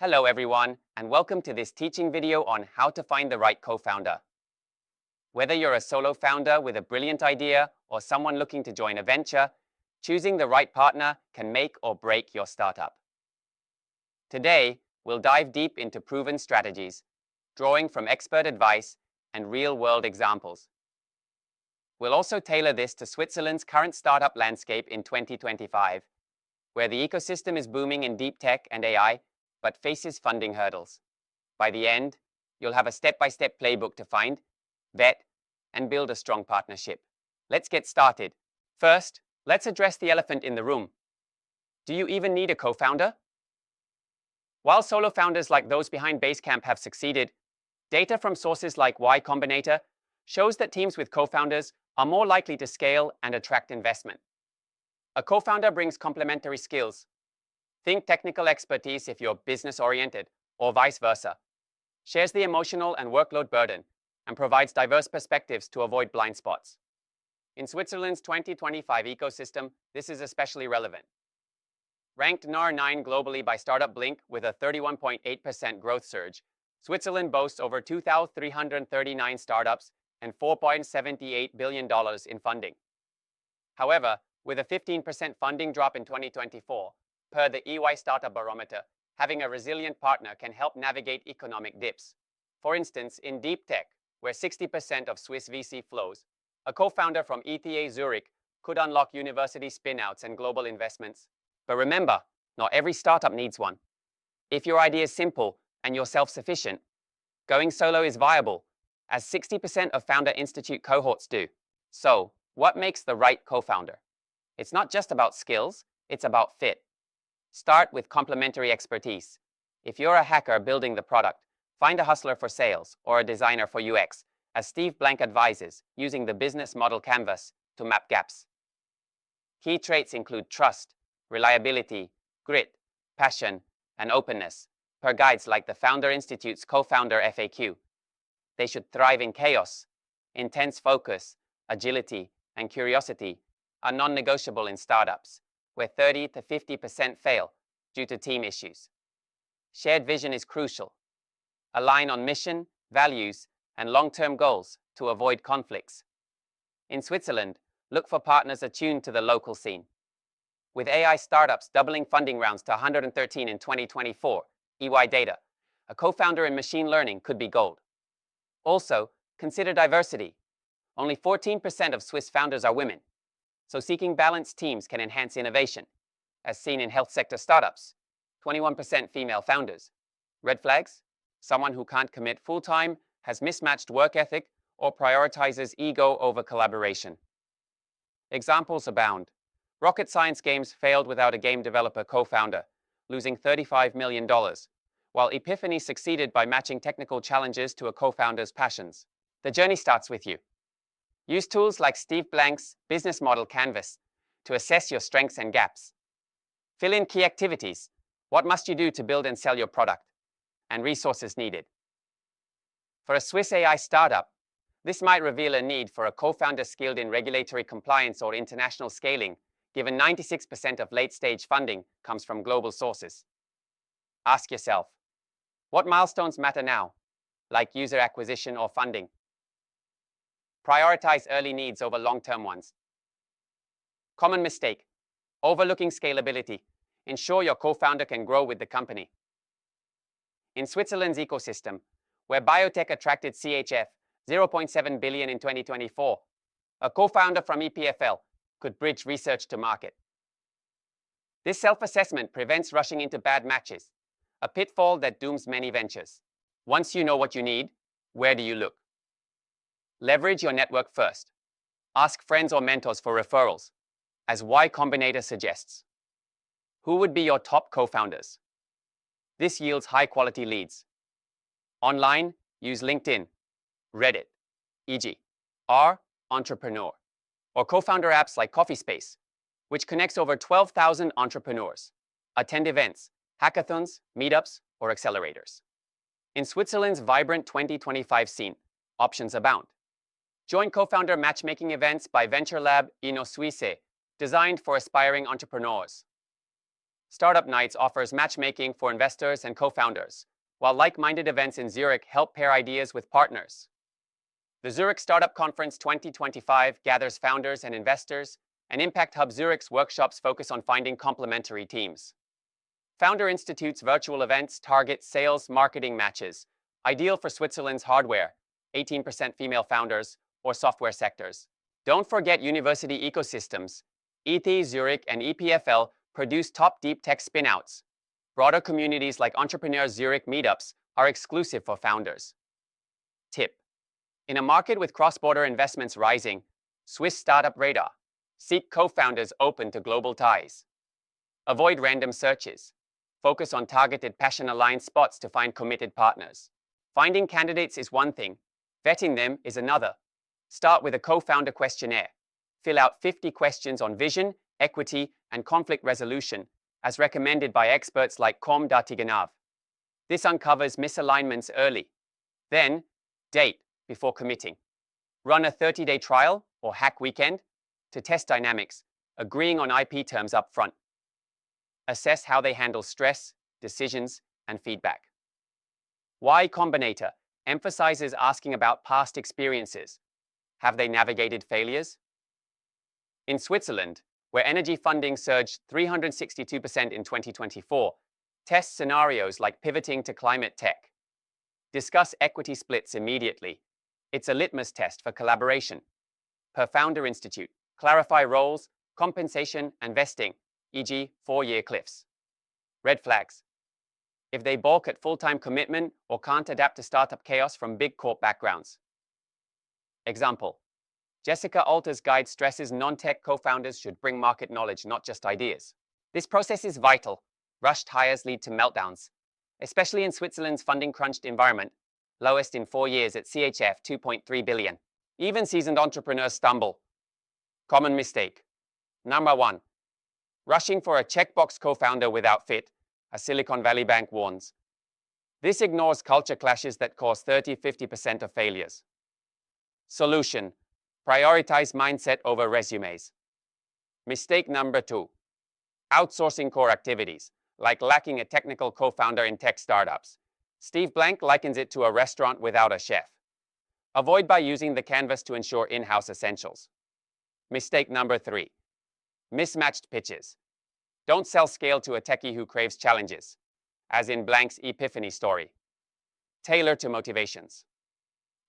Hello everyone, and welcome to this teaching video on how to find the right co-founder. Whether you're a solo founder with a brilliant idea or someone looking to join a venture, choosing the right partner can make or break your startup. Today, we'll dive deep into proven strategies, drawing from expert advice and real-world examples. We'll also tailor this to Switzerland's current startup landscape in 2025, where the ecosystem is booming in deep tech and AI, but faces funding hurdles. By the end, you'll have a step-by-step playbook to find, vet, and build a strong partnership. Let's get started. First, let's address the elephant in the room. Do you even need a co-founder? While solo founders like those behind Basecamp have succeeded, data from sources like Y Combinator shows that teams with co-founders are more likely to scale and attract investment. A co-founder brings complementary skills. Think technical expertise if you're business-oriented, or vice versa. Shares the emotional and workload burden, and provides diverse perspectives to avoid blind spots. In Switzerland's 2025 ecosystem, this is especially relevant. Ranked NR9 globally by Startup Blink with a 31.8% growth surge, Switzerland boasts over 2,339 startups and $4.78 billion in funding. However, with a 15% funding drop in 2024, per the EY Startup Barometer, having a resilient partner can help navigate economic dips. For instance, in deep tech, where 60% of Swiss VC flows, a co-founder from ETH Zurich could unlock university spin-outs and global investments. But remember, not every startup needs one. If your idea is simple and you're self-sufficient, going solo is viable, as 60% of Founder Institute cohorts do. So, what makes the right co-founder? It's not just about skills, it's about fit. Start with complementary expertise. If you're a hacker building the product, find a hustler for sales or a designer for UX, as Steve Blank advises, using the business model canvas to map gaps. Key traits include trust, reliability, grit, passion, and openness, per guides like the Founder Institute's Co-Founder FAQ. They should thrive in chaos. Intense focus, agility, and curiosity are non-negotiable in startups, where 30 to 50% fail due to team issues. Shared vision is crucial. Align on mission, values, and long-term goals to avoid conflicts. In Switzerland, look for partners attuned to the local scene. With AI startups doubling funding rounds to 113 in 2024, EY data, a co-founder in machine learning could be gold. Also, consider diversity. Only 14% of Swiss founders are women, so seeking balanced teams can enhance innovation, as seen in health sector startups. 21% female founders. Red flags? Someone who can't commit full-time, has mismatched work ethic, or prioritizes ego over collaboration. Examples abound. Rocket Science Games failed without a game developer co-founder, losing $35 million, while Epiphany succeeded by matching technical challenges to a co-founder's passions. The journey starts with you. Use tools like Steve Blank's business model canvas to assess your strengths and gaps. Fill in key activities. What must you do to build and sell your product? And resources needed. For a Swiss AI startup, this might reveal a need for a co-founder skilled in regulatory compliance or international scaling, given 96% of late-stage funding comes from global sources. Ask yourself, what milestones matter now, like user acquisition or funding? Prioritize early needs over long-term ones. Common mistake: overlooking scalability. Ensure your co-founder can grow with the company. In Switzerland's ecosystem, where biotech attracted CHF 0.7 billion in 2024, a co-founder from EPFL could bridge research to market. This self-assessment prevents rushing into bad matches, a pitfall that dooms many ventures. Once you know what you need, where do you look? Leverage your network first. Ask friends or mentors for referrals, as Y Combinator suggests. Who would be your top co-founders? This yields high-quality leads. Online, use LinkedIn, Reddit, e.g., R-Entrepreneur, or co-founder apps like Coffee Space, which connects over 12,000 entrepreneurs. Attend events, hackathons, meetups, or accelerators. In Switzerland's vibrant 2025 scene, options abound. Join co-founder matchmaking events by Venture Lab Inno Suisse, designed for aspiring entrepreneurs. Startup Nights offers matchmaking for investors and co-founders, while like-minded events in Zurich help pair ideas with partners. The Zurich Startup Conference 2025 gathers founders and investors, and Impact Hub Zurich's workshops focus on finding complementary teams. Founder Institute's virtual events target sales marketing matches, ideal for Switzerland's hardware, 18% female founders, or software sectors. Don't forget university ecosystems. ETH Zurich and EPFL produce top deep tech spinouts. Broader communities like Entrepreneur Zurich meetups are exclusive for founders. Tip: in a market with cross-border investments rising, Swiss Startup Radar. Seek co-founders open to global ties. Avoid random searches. Focus on targeted passion-aligned spots to find committed partners. Finding candidates is one thing, vetting them is another. Start with a co-founder questionnaire. Fill out 50 questions on vision, equity, and conflict resolution, as recommended by experts like Com.Tigenav. This uncovers misalignments early. Then, date before committing. Run a 30-day trial or hack weekend to test dynamics, agreeing on IP terms up front. Assess how they handle stress, decisions, and feedback. Y Combinator emphasizes asking about past experiences. Have they navigated failures? In Switzerland, where energy funding surged 362% in 2024, test scenarios like pivoting to climate tech. Discuss equity splits immediately. It's a litmus test for collaboration. Per Founder Institute, clarify roles, compensation, and vesting, e.g., 4-year cliffs. Red flags: if they balk at full-time commitment or can't adapt to startup chaos from big corp backgrounds. Example: Jessica Alter's guide stresses non-tech co-founders should bring market knowledge, not just ideas. This process is vital. Rushed hires lead to meltdowns, especially in Switzerland's funding-crunched environment, lowest in 4 years at CHF 2.3 billion. Even seasoned entrepreneurs stumble. Common mistake. Number 1. Rushing for a checkbox co-founder without fit, as Silicon Valley Bank warns. This ignores culture clashes that cause 30-50% of failures. Solution: prioritize mindset over resumes. Mistake number 2. Outsourcing core activities, like lacking a technical co-founder in tech startups. Steve Blank likens it to a restaurant without a chef. Avoid by using the canvas to ensure in-house essentials. Mistake number 3. Mismatched pitches. Don't sell scale to a techie who craves challenges, as in Blank's epiphany story. Tailor to motivations.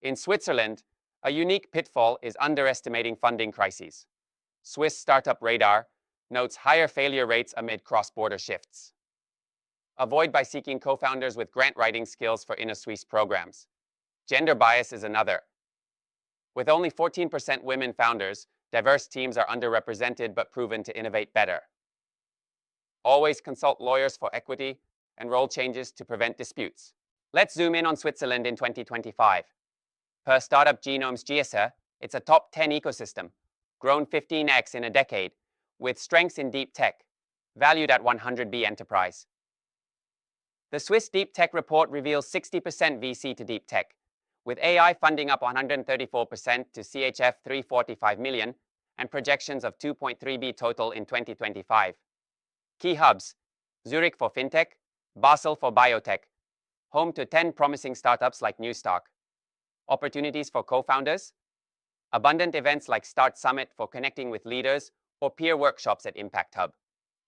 In Switzerland, a unique pitfall is underestimating funding crises. Swiss Startup Radar notes higher failure rates amid cross-border shifts. Avoid by seeking co-founders with grant writing skills for inner Swiss programs. Gender bias is another. With only 14% women founders, diverse teams are underrepresented but proven to innovate better. Always consult lawyers for equity and role changes to prevent disputes. Let's zoom in on Switzerland in 2025. Per Startup Genome's GSR, it's a top 10 ecosystem, grown 15x in a decade, with strengths in deep tech, valued at 100B enterprise. The Swiss Deep Tech Report reveals 60% VC to deep tech, with AI funding up 134% to CHF 345 million and projections of 2.3B total in 2025. Key hubs: Zurich for fintech, Basel for biotech, home to 10 promising startups like Newstock. Opportunities for co-founders: abundant events like Start Summit for connecting with leaders or peer workshops at Impact Hub.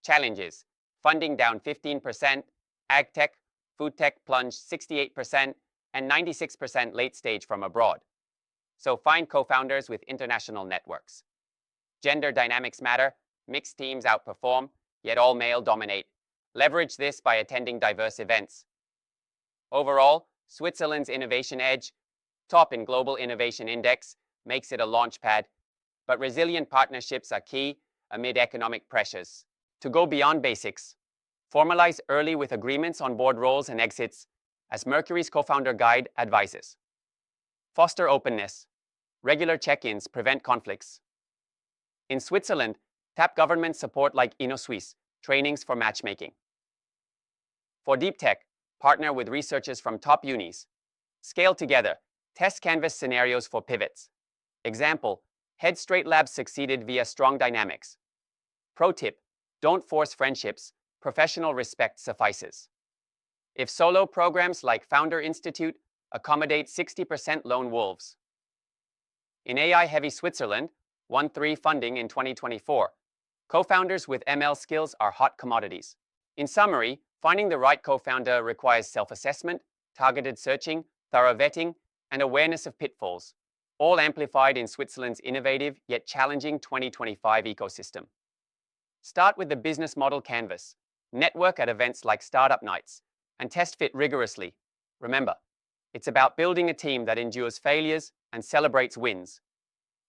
Challenges: funding down 15%, agtech, foodtech plunged 68%, and 96% late stage from abroad. So find co-founders with international networks. Gender dynamics matter, mixed teams outperform, yet all male dominate. Leverage this by attending diverse events. Overall, Switzerland's innovation edge, top in Global Innovation Index, makes it a launchpad, but resilient partnerships are key amid economic pressures. To go beyond basics, formalize early with agreements on board roles and exits, as Mercury's co-founder guide advises. Foster openness. Regular check-ins prevent conflicts. In Switzerland, tap government support like InnoSwiss, trainings for matchmaking. For deep tech, partner with researchers from top unis. Scale together. Test canvas scenarios for pivots. Example: Head Straight Labs succeeded via strong dynamics. Pro tip: don't force friendships, professional respect suffices. If solo programs like Founder Institute accommodate 60% lone wolves. In AI-heavy Switzerland, 1-3 funding in 2024, co-founders with ML skills are hot commodities. In summary, finding the right co-founder requires self-assessment, targeted searching, thorough vetting, and awareness of pitfalls, all amplified in Switzerland's innovative yet challenging 2025 ecosystem. Start with the business model canvas, network at events like Startup Nights, and test fit rigorously. Remember, it's about building a team that endures failures and celebrates wins.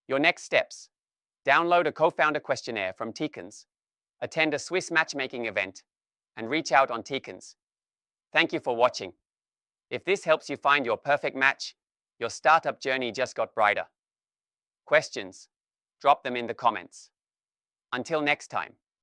Your next steps: download a co-founder questionnaire from Teekens, attend a Swiss matchmaking event, and reach out on Teekens. Thank you for watching. If this helps you find your perfect match, your startup journey just got brighter. Questions? Drop them in the comments. Until next time.